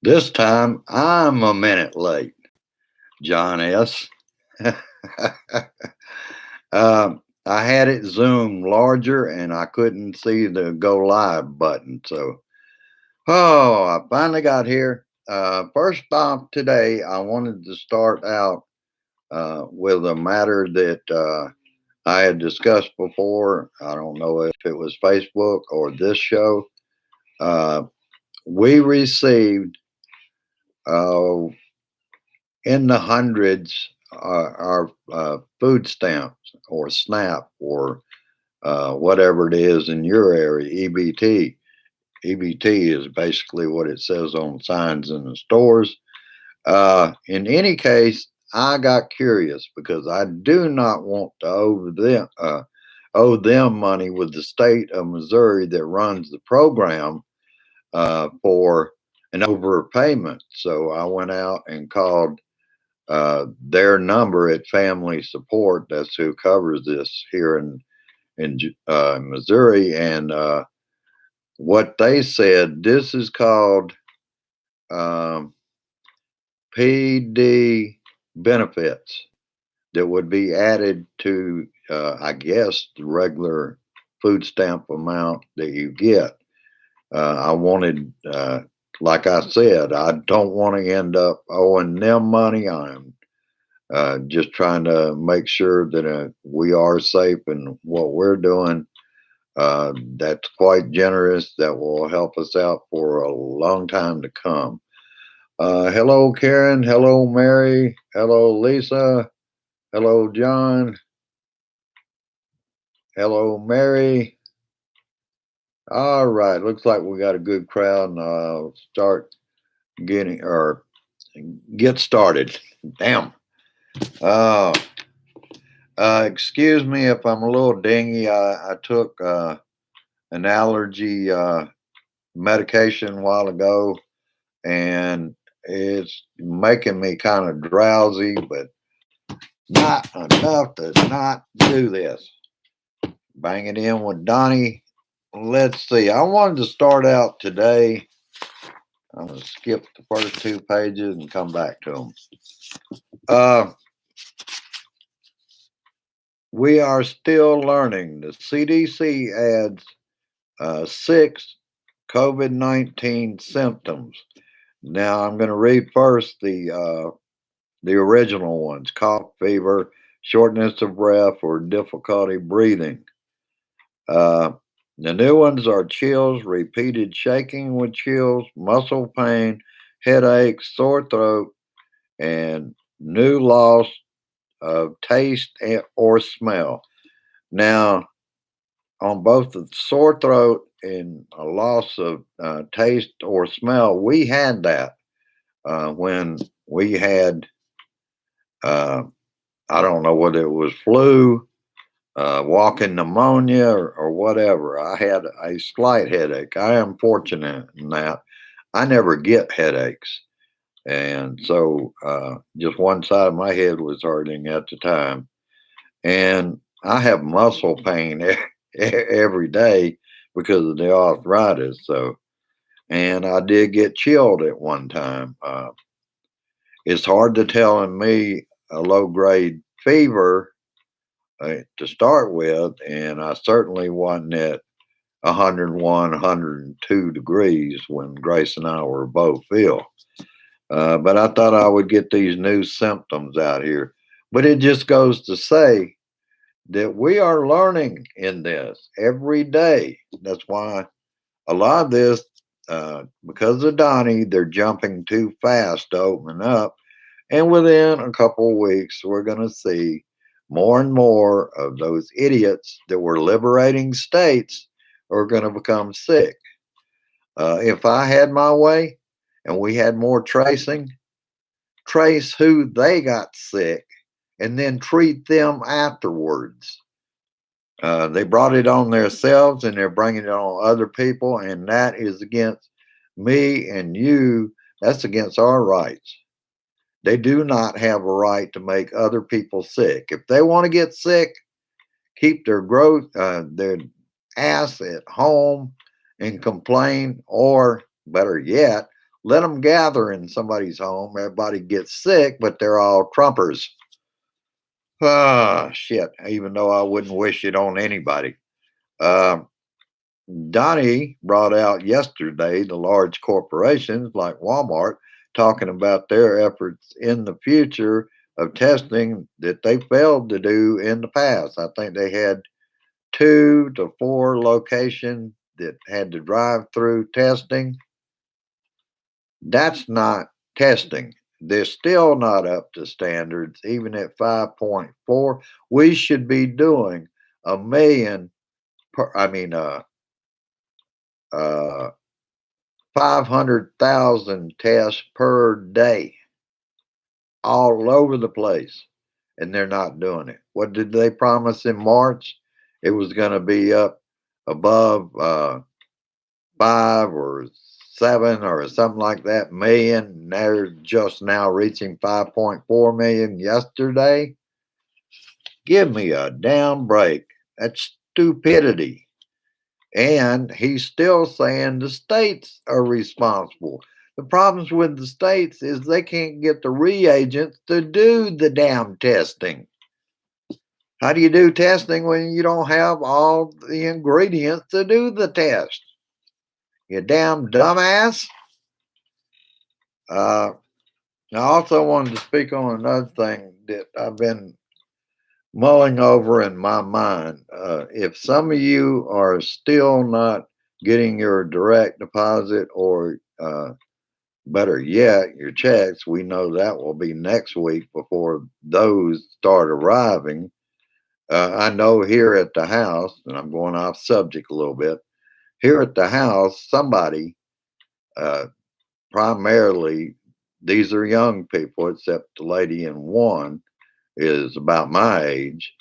This time I'm a minute late, John S. I had it zoomed larger and I couldn't see the go live button. So, I finally got here. First off, today I wanted to start out with a matter that I had discussed before. I don't know if it was Facebook or this show. Uh, we received uh, in the hundreds our food stamps or SNAP or whatever it is in your area, EBT. EBT is basically what it says on signs in the stores. In any case, I got curious because I do not want to owe them money with the state of Missouri that runs the program for an overpayment. So I went out and called their number at Family Support. That's who covers this here in Missouri, and what they said. This is called um, PD benefits that would be added to, I guess, the regular food stamp amount that you get. I wanted, like I said, I don't want to end up owing them money. I'm just trying to make sure that we are safe in what we're doing. That's quite generous. That will help us out for a long time to come. Hello, Karen. Hello, Mary. Hello, Lisa. Hello, John. Hello, Mary. All right. Looks like we got a good crowd, and I'll start getting or get started. Damn. Uh, excuse me if I'm a little dingy. I took an allergy medication a while ago, and it's making me kind of drowsy, but not enough to not do this. Bang it in with Donnie. Let's see. I wanted to start out today. I'm going to skip the first two pages and come back to them. We are still learning. The CDC adds 6 COVID-19 symptoms. Now I'm going to read first the original ones: cough, fever, shortness of breath, or difficulty breathing. The new ones are chills, repeated shaking with chills, muscle pain, headaches, sore throat, and new loss of taste or smell. Now, on both the sore throat and a loss of taste or smell, we had that when we had, uh, I don't know whether it was flu, walking pneumonia, or whatever. I had a slight headache. I am fortunate in that I never get headaches. And so just one side of my head was hurting at the time. And I have muscle pain every day because of the arthritis. So, and I did get chilled at one time. It's hard to tell in me a low grade fever to start with, and I certainly wasn't at 101, 102 degrees when Grace and I were both ill. But I thought I would get these new symptoms out here. But it just goes to say that we are learning in this every day. That's why a lot of this, because of Donnie, they're jumping too fast to open up. And within a couple of weeks, we're going to see more and more of those idiots that were liberating states are going to become sick. If I had my way and we had more tracing, trace who they got sick and then treat them afterwards. They brought it on themselves and they're bringing it on other people, and that is against me and you. That's against our rights. They do not have a right to make other people sick. If they want to get sick, keep their ass at home and complain, or better yet, let them gather in somebody's home. Everybody gets sick, but they're all Trumpers. Ah, shit. Even though I wouldn't wish it on anybody. Uh, Donnie brought out yesterday the large corporations like Walmart talking about their efforts in the future of testing that they failed to do in the past. I think they had 2 to 4 locations that had to drive through testing. That's not testing. They're still not up to standards, even at 5.4. We should be doing a million, I mean, uh, 500,000 tests per day all over the place, and they're not doing it. What did they promise in March? It was going to be up above 5 or 7 or something like that million. They're just now reaching 5.4 million yesterday. Give me a damn break. That's stupidity. And he's still saying the states are responsible. The problems with the states is they can't get the reagents to do the damn testing. How do you do testing when you don't have all the ingredients to do the test? You damn dumbass. I also wanted to speak on another thing that I've been mulling over in my mind. If some of you are still not getting your direct deposit or better yet, your checks, we know that will be next week before those start arriving. I know here at the house, and I'm going off subject a little bit, here at the house, somebody, uh, primarily, these are young people, except the lady in one is about my age.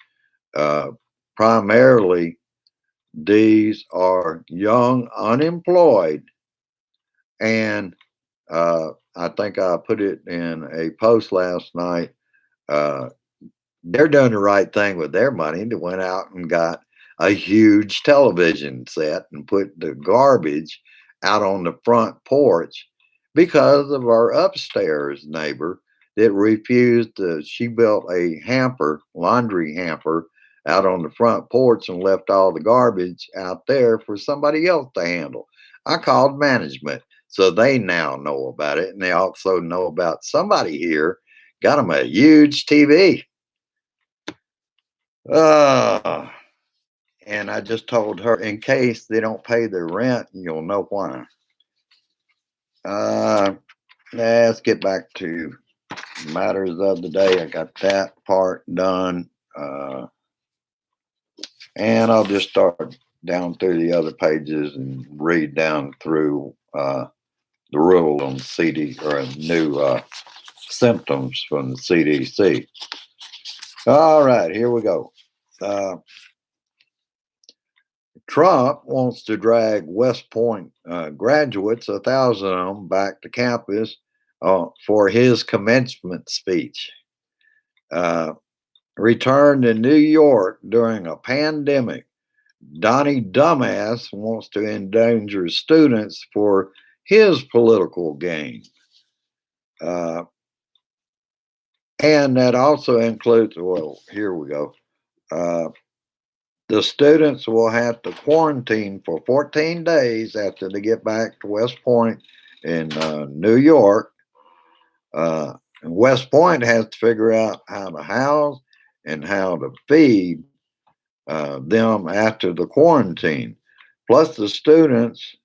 Uh, Primarily, these are young, unemployed, and I think I put it in a post last night. Uh, they're doing the right thing with their money. They went out and got a huge television set and put the garbage out on the front porch because of our upstairs neighbor that refused to. She built a hamper, laundry hamper, out on the front porch and left all the garbage out there for somebody else to handle. I called management, so they now know about it, and they also know about somebody here got them a huge TV. Uh, and I just told her, in case they don't pay their rent, you'll know why. Uh, let's get back to matters of the day. I got that part done. And I'll just start down through the other pages and read down through the rule on CD or new symptoms from the CDC. All right, here we go. Trump wants to drag West Point graduates, 1,000 of them, back to campus for his commencement speech. Returned in New York during a pandemic. Donnie Dumbass wants to endanger students for his political gain. And that also includes, well, here we go. The students will have to quarantine for 14 days after they get back to West Point in New York. And West Point has to figure out how to house and how to feed them after the quarantine. Plus, the students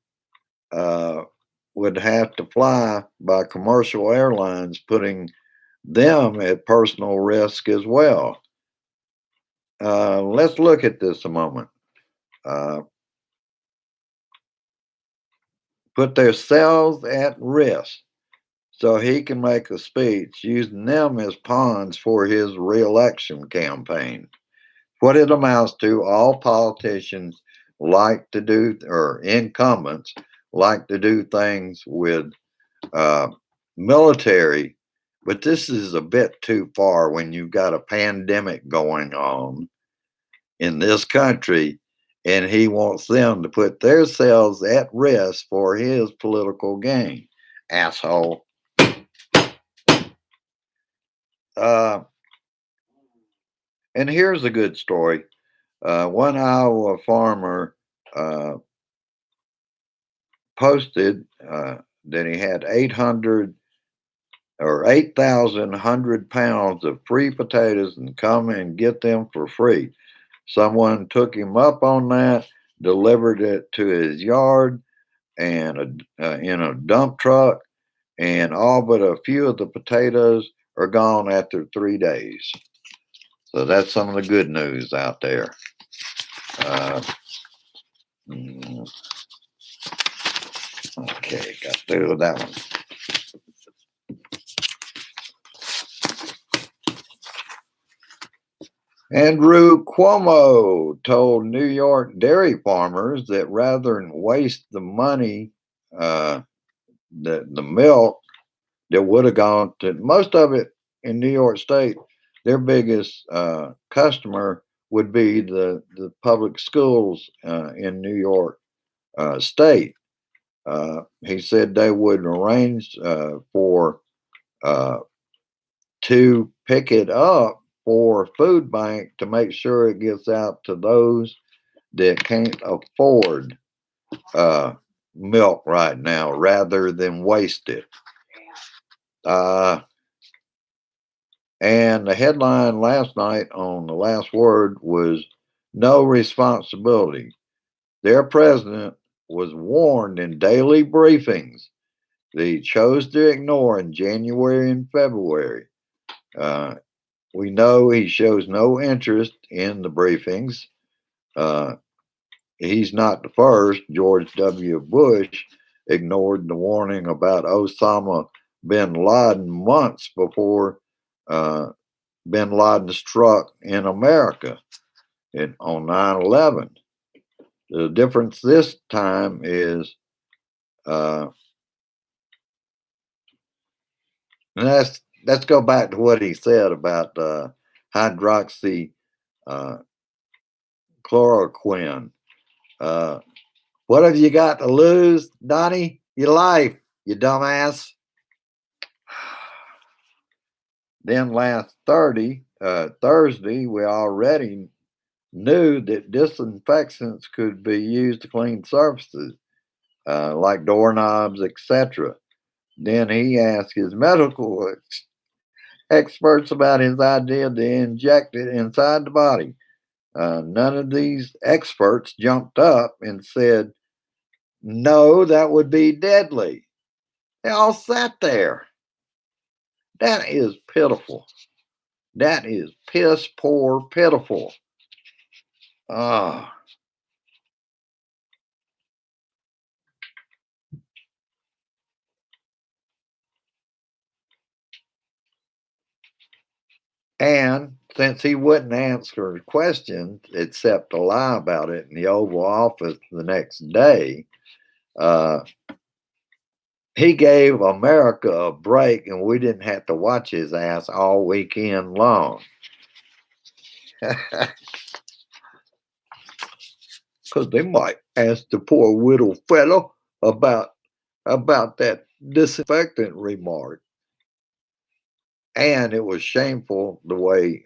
would have to fly by commercial airlines, putting them at personal risk as well. Let's look at this a moment. Put themselves at risk so he can make a speech using them as pawns for his reelection campaign. What it amounts to, all politicians like to do, or incumbents like to do things with military, but this is a bit too far when you've got a pandemic going on in this country, and he wants them to put themselves at risk for his political gain. asshole. Uh, and here's a good story. One Iowa farmer uh, posted that he had 800 or 8,100 pounds of free potatoes and come and get them for free. Someone took him up on that, delivered it to his yard and in a dump truck, and all but a few of the potatoes are gone after 3 days. So that's some of the good news out there. Uh, mm, okay, got through with that one. Andrew Cuomo told New York dairy farmers that rather than waste the money, uh, the milk that would have gone to most of it in New York State, their biggest customer would be the public schools in New York State. He said they would arrange for uh, to pick it up for food bank to make sure it gets out to those that can't afford uh, milk right now rather than waste it. Uh, and the headline last night on The Last Word was no responsibility. Their president was warned in daily briefings that he chose to ignore in January and February. Uh, we know he shows no interest in the briefings. Uh, he's not the first. George W. Bush ignored the warning about Osama bin Laden months before uh, bin Laden struck in America on 9/11. The difference this time is, uh, and let's go back to what he said about hydroxy uh, chloroquine. Uh, what have you got to lose, Donnie? Your life, you dumbass. Then last Thursday, we already knew that disinfectants could be used to clean surfaces like doorknobs, etc. Then he asked his medical experts about his idea to inject it inside the body. None of these experts jumped up and said, no, that would be deadly. They all sat there. That is pitiful. That is piss poor pitiful. Ah. And since he wouldn't answer questions except to lie about it in the Oval Office the next day, uh, he gave America a break and we didn't have to watch his ass all weekend long. Because they might ask the poor widow fellow about that disinfectant remark. And it was shameful the way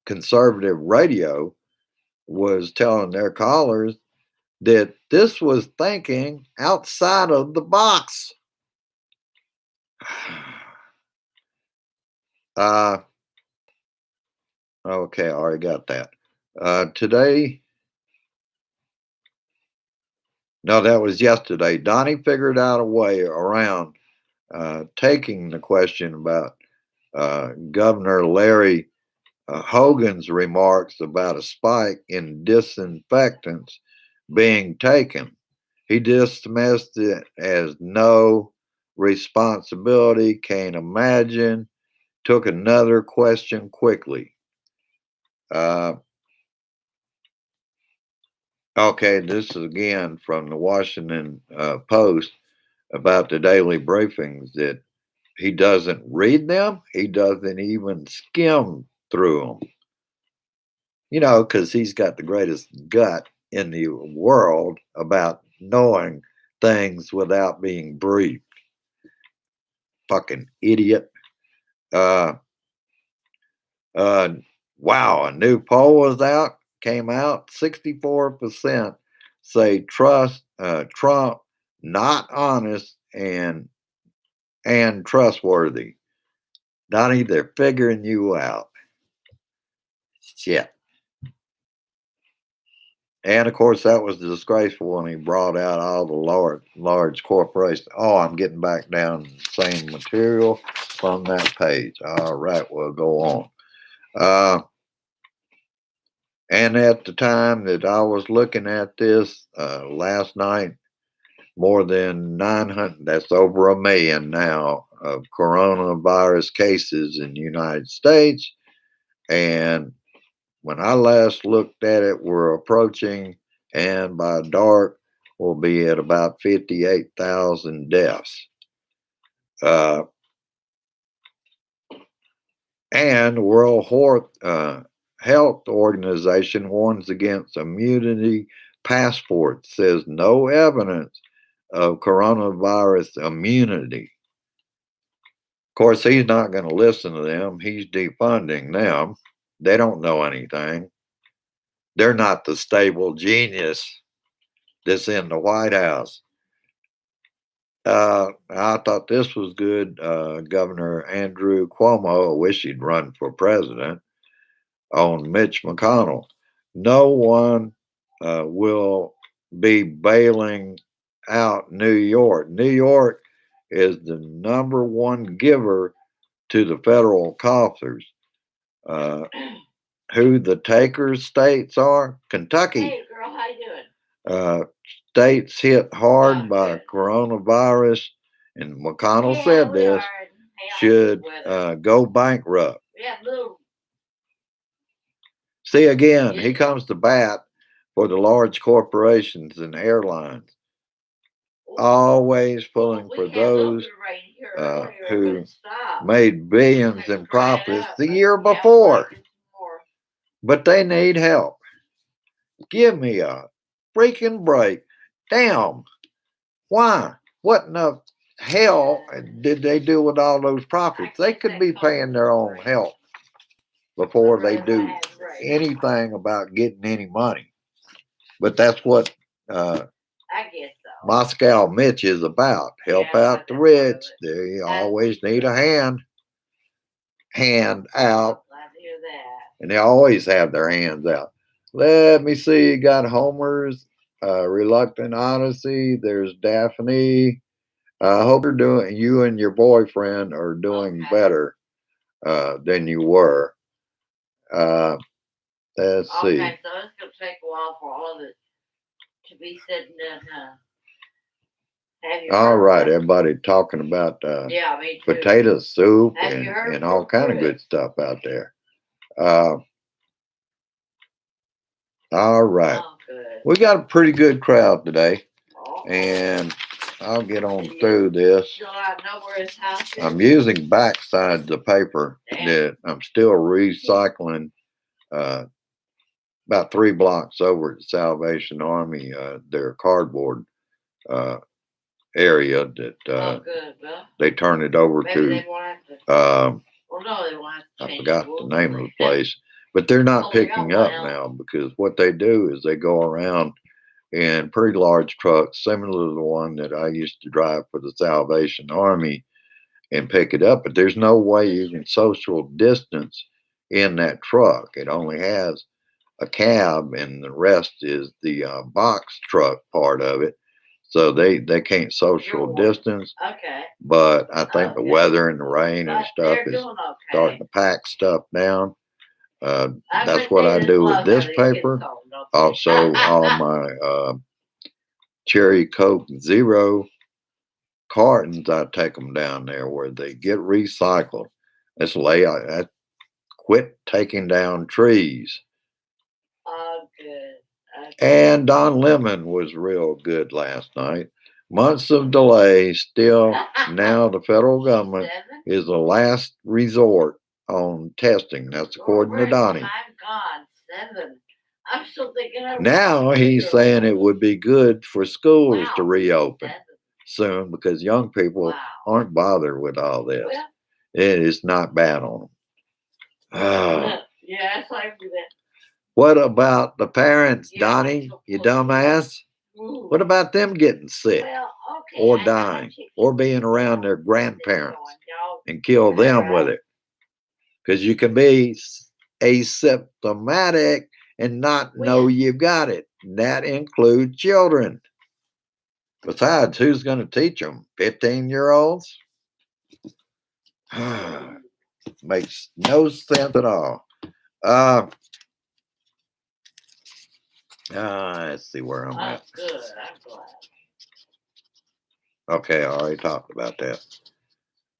conservative radio was telling their callers that this was thinking outside of the box. Okay, I already got that. Today, no, that was yesterday. Donnie figured out a way around taking the question about Governor Larry Hogan's remarks about a spike in disinfectants being taken. He dismissed it as no responsibility, can't imagine, took another question quickly. Okay, this is again from the Washington Post about the daily briefings that he doesn't read them, he doesn't even skim through them. You know, because he's got the greatest gut in the world about knowing things without being briefed. fucking idiot. Uh, uh, wow, a new poll came out. 64% say trust Trump not honest and trustworthy. Donnie, they're figuring you out. Shit. And of course, that was disgraceful when he brought out all the large corporations. Oh, I'm getting back down to the same material from that page. All right, we'll go on. And at the time that I was looking at this last night, more than 900, that's over a million now, of coronavirus cases in the United States. And when I last looked at it, we're approaching, and by dark, we'll be at about 58,000 deaths. And World Health Organization warns against immunity passports, says no evidence of coronavirus immunity. Of course, he's not going to listen to them. He's defunding them. They don't know anything. They're not the stable genius that's in the White House. I thought this was good. Governor Andrew Cuomo, I wish he'd run for president, on Mitch McConnell. No one will be bailing out New York. New York is the number one giver to the federal coffers. Who the takers states are? Kentucky. Hey, girl, how you doing? States hit hard by coronavirus, and McConnell said this, should go bankrupt. Yeah, blue. See, again, he comes to bat for the large corporations and airlines, always pulling for those who made billions in profits the year before. But they need help. Give me a freaking break. Damn. Why? What in the hell did they do with all those profits? They could be paying their own help before they do anything about getting any money. But that's what I guess so. Moscow Mitch is about. Help out the rich. They always need a hand out. Glad to hear that. And they always have their hands out. Let me see. You got Homer's Reluctant Odyssey. There's Daphne. I hope you and your boyfriend are doing better than you were. Let's see. Okay, so it's going to take a while for all of it to be said and done, huh? All right, everybody talking about yeah, me too. potato soup and all kind of good stuff out there. All right. Oh, good. We got a pretty good crowd today, and I'll get on through this. Do I know where his house is? I'm using backsides of paper that I'm still recycling about 3 blocks over at Salvation Army, their cardboard area that they turn it over to. They won't have to. No, they won't have to. I forgot the name of the place, but they're not picking up now because what they do is they go around in pretty large trucks, similar to the one that I used to drive for the Salvation Army, and pick it up. But there's no way you can social distance in that truck. It only has a cab, and the rest is the box truck part of it. So they can't social distance. Okay. But I think the weather and the rain and stuff is starting to pack stuff down. That's what I do with this paper. Also, all my Cherry Coke Zero cartons, I take them down there where they get recycled. I quit taking down trees. Oh, good. And Don Lemon was real good last night. Months of delay, still now the federal government is the last resort on testing. That's according to Donnie. My God, 7. I'm still thinking. Now he's saying it would be good for schools to reopen. soon because young people Wow. aren't bothered with all this. Well, It is not bad on them. yeah, that's like that. What about the parents, Yeah, Donnie? so You close. dumbass. Ooh. What about them getting sick Well, okay. or I dying checked or it. being around their It's grandparents going, y'all. and kill That's them with right. it? Because you can be asymptomatic and not know Well, you've got it. That includes children. Besides, who's going to teach them? 15-year-olds? Makes no sense at all. Let's see where I'm at. that's good. I'm glad. Okay, I already talked about that.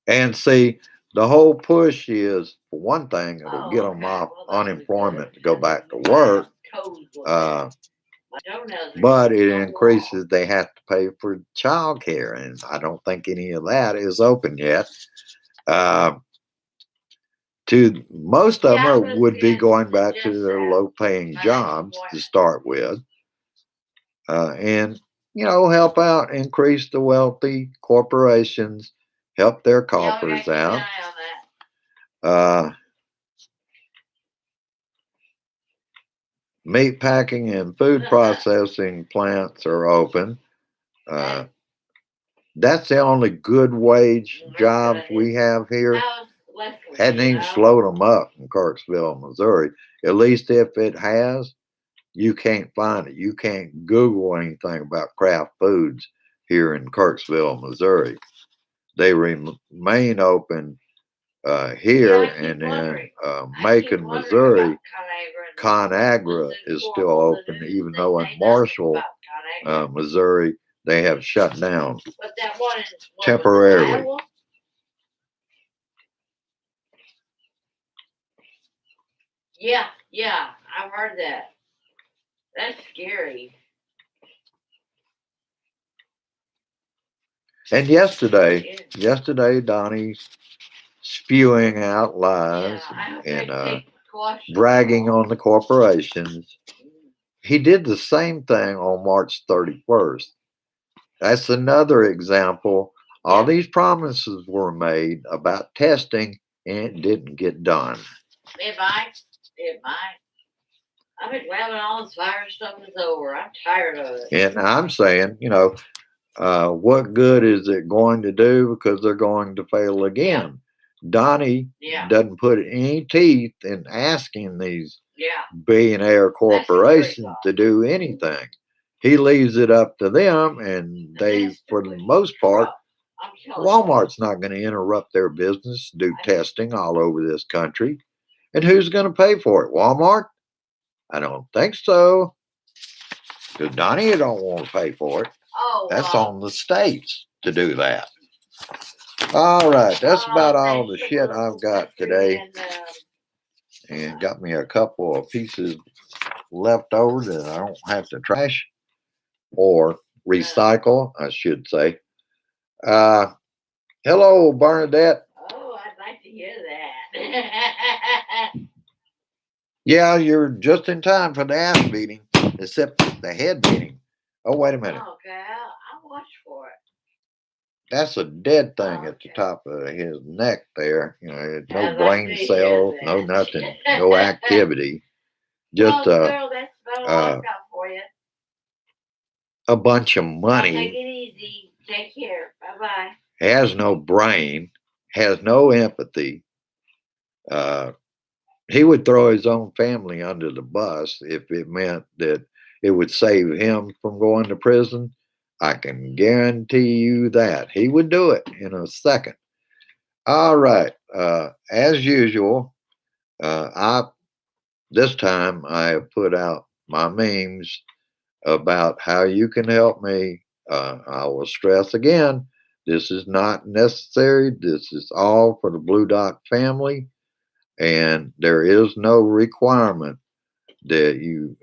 And see, the whole push is, for one thing, it'll Oh, get them okay. off Well, that was unemployment good. to go back to work. Toes with Uh, that. My toenails are but it so increases, they have to pay for childcare, and I don't think any of that is open yet. To most of Yeah, them would be going back to just their low-paying my jobs next to start with, and help out, increase the wealthy corporations, help their Yeah, we gotta coffers keep an out. eye on that. Meat packing and food processing plants are open. That's the only good wage jobs we have here. How's Leslie? Hadn't You even know? slowed them up in Kirksville, Missouri. At least if it has, you can't find it. You can't Google anything about craft foods here in Kirksville, Missouri. They remain open here, Yeah, I keep and in wondering. I keep Macon, wondering Missouri, about ConAgra is still open, even though in Marshall, Missouri, they have shut down But that one in temporarily. Iowa? Yeah, yeah, I've heard that. That's scary. And yesterday, Donnie spewing out lies and bragging on the corporations. He did the same thing on March 31st. That's another example. All these promises were made about testing and it didn't get done. It might. It might. I've been glad when all this virus stuff is over. I'm tired of it. And I'm saying, what good is it going to do, because they're going to fail again? Donnie doesn't put any teeth in asking these billionaire corporations to do anything. He leaves it up to them, and they, for the most part, Walmart's not going to interrupt their business to do testing all over this country. And who's going to pay for it? Walmart? I don't think so. Because Donnie don't want to pay for it. That's on the states to do that. All right, that's about all the shit I've got today. And got me a couple of pieces left over that I don't have to trash or recycle, I should say. Hello, Bernadette. Oh, I'd like to hear that. Yeah, you're just in time for the ass beating, except the head beating. Oh, wait a minute. Okay, I'll watch for it. That's a dead thing at the top of his neck there. No brain cells, no nothing, no activity. Just girl, that's about all I've got for you. A bunch of money. Take it easy. Take care. Bye-bye. Has no brain, has no empathy. He would throw his own family under the bus if it meant that it would save him from going to prison. I can guarantee you that. He would do it in a second. All right. As usual, this time I have put out my memes about how you can help me. I will stress again, this is not necessary. This is all for the Blue Dot family, and there is no requirement that you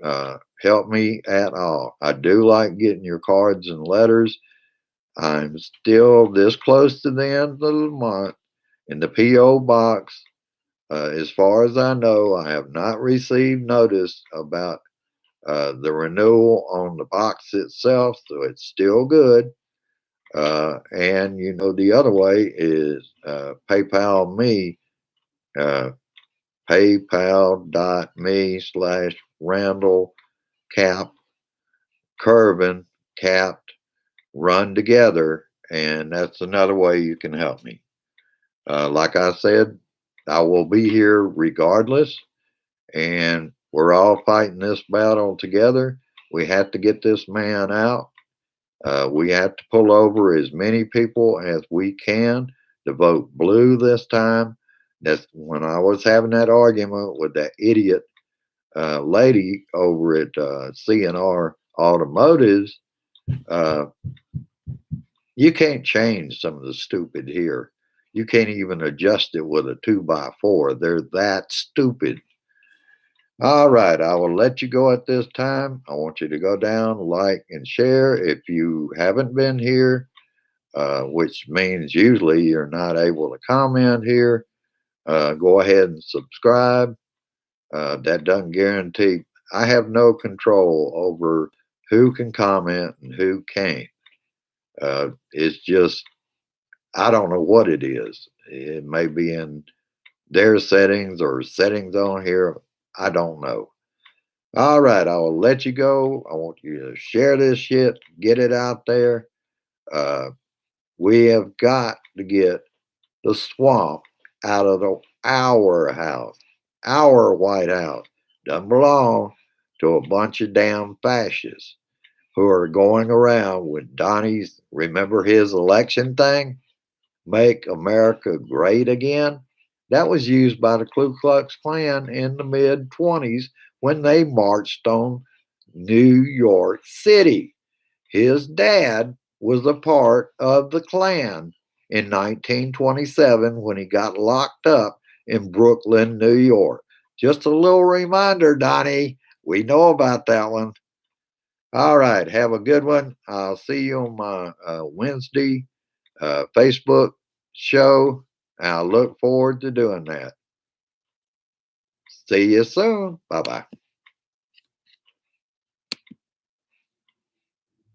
help me at all. I do like getting your cards and letters. I'm still this close to the end of the month in the P.O. box. As far as I know, I have not received notice about the renewal on the box itself, so it's still good. And the other way is PayPal me, uh, paypal.me/Randall Cap Curvin Capped Run Together. And that's another way you can help me. Like I said, I will be here regardless, and we're all fighting this battle together. We have to get this man out. We have to pull over as many people as we can to vote blue this time. That's when I was having that argument with that idiot lady over at CNR Automotives. Uh, you can't change some of the stupid here. You can't even adjust it with a 2x4. They're that stupid. All right, I will let you go at this time. I want you to go down, like, and share. If you haven't been here, which means usually you're not able to comment here, go ahead and subscribe. That doesn't guarantee. I have no control over who can comment and who can't. It's just, I don't know what it is. It may be in their settings or settings on here. I don't know. All right, I will let you go. I want you to share this shit, get it out there. Uh, we have got to get the swamp out of our house, our White House. Doesn't belong to a bunch of damn fascists who are going around with Donnie's, remember his election thing? Make America Great Again? That was used by the Ku Klux Klan in the mid 20s when they marched on New York City. His dad was a part of the Klan in 1927 when he got locked up in Brooklyn, New York. Just a little reminder, Donnie. We know about that one. All right. Have a good one. I'll see you on my Wednesday Facebook show. I look forward to doing that. See you soon. Bye bye.